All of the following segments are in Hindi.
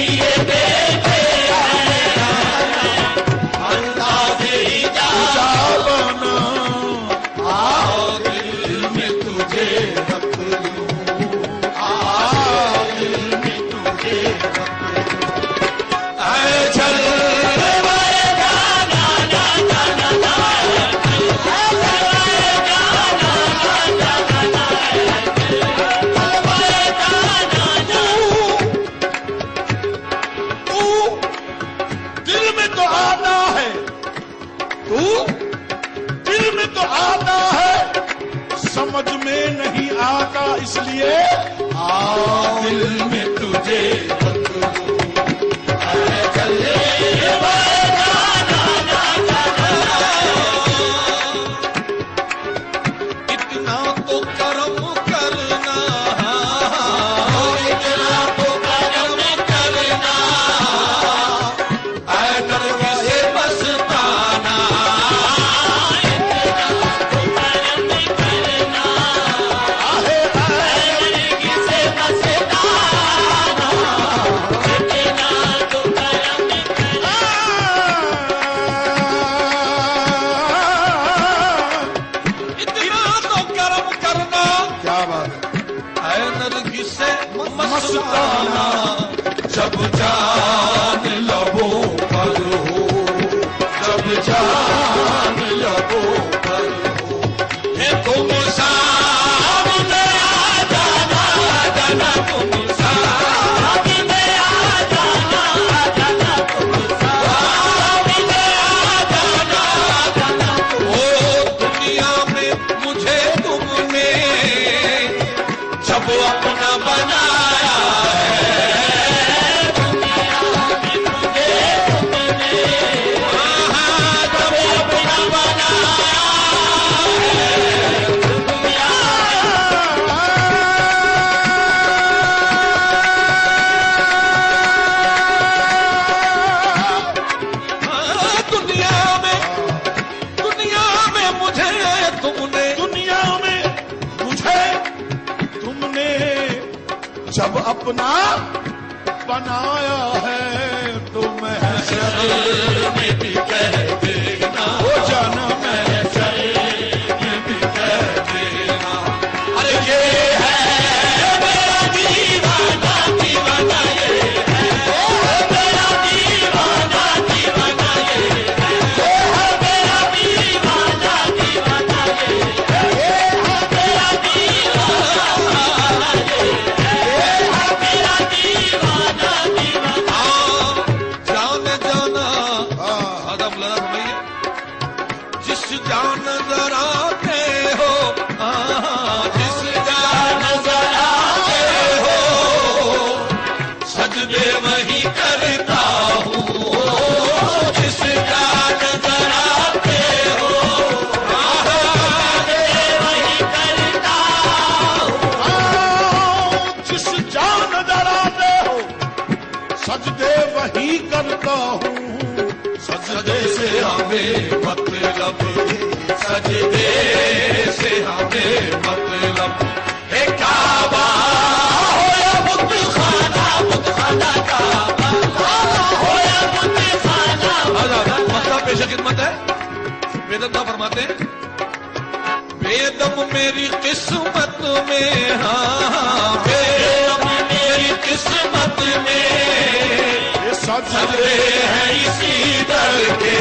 दिए देते अंदाज इजाबना आओ दिल में तुझे रख लूं आओ दिल में तुझे रख लूं ऐ चल समझ में नहीं आता इसलिए आओ दिल में तुझे रख लूं चले इतना तो कर्म करना इतना तो कर्म करना ऐ दरगाह से बसताना मस्ताना जब जान लबों पर हो जब जान लबों पर हो ये तुम सामने आ जाना जाना तुम सामने आ जाना जाना तुम सामने आ जाना जाना ओ दुनिया में मुझे तुमने जब अपना बनाया जब अपना बनाया है तो महशर में भी कह देना हो जाना महशर में भी कह देना अरे ये है मेरा दीवाना दीवाना ये है मेरा दीवाना दीवाना ये है मेरा दीवाना दीवाना ये है मेरा दीवाना ये सजदे वही करता हूँ सजदे से हमें मतलब सजदे से हमें मतलब हे काबा हो या बुत खाना काबा हो या बुत खाना मतलब पेश खिदमत है बेदम ना फरमाते बेदम मेरी किस्मत में हाँ बेदम मेरी किस्मत में सजदे हैं इसी दर के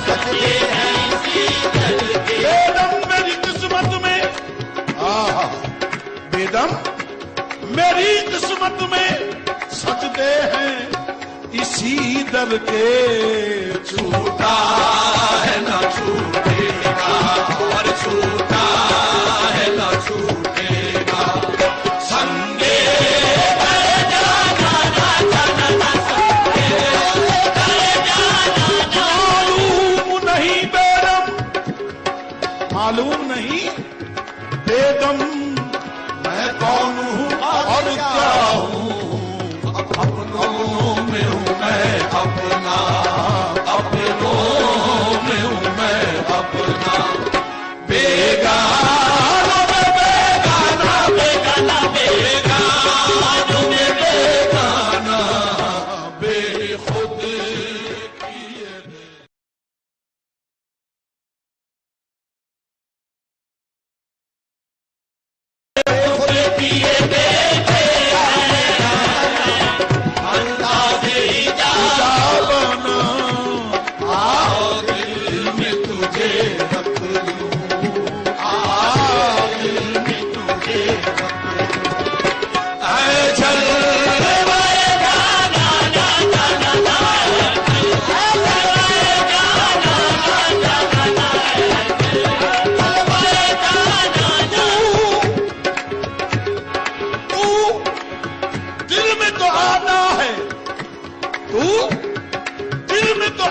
सजदे हैं इसी दर के बेदम मेरी किस्मत में बेदम मेरी किस्मत में सजदे हैं इसी दर के छूटा है ना छूटेगा और छूटा है ना छूटेगा संगे मालूम नहीं बेदम मालूम नहीं बेदम मैं कौन हूँ और क्या हूँ अपनों में हूँ मैं अपना अपनों में हूँ मैं अपना बेगाना तुझे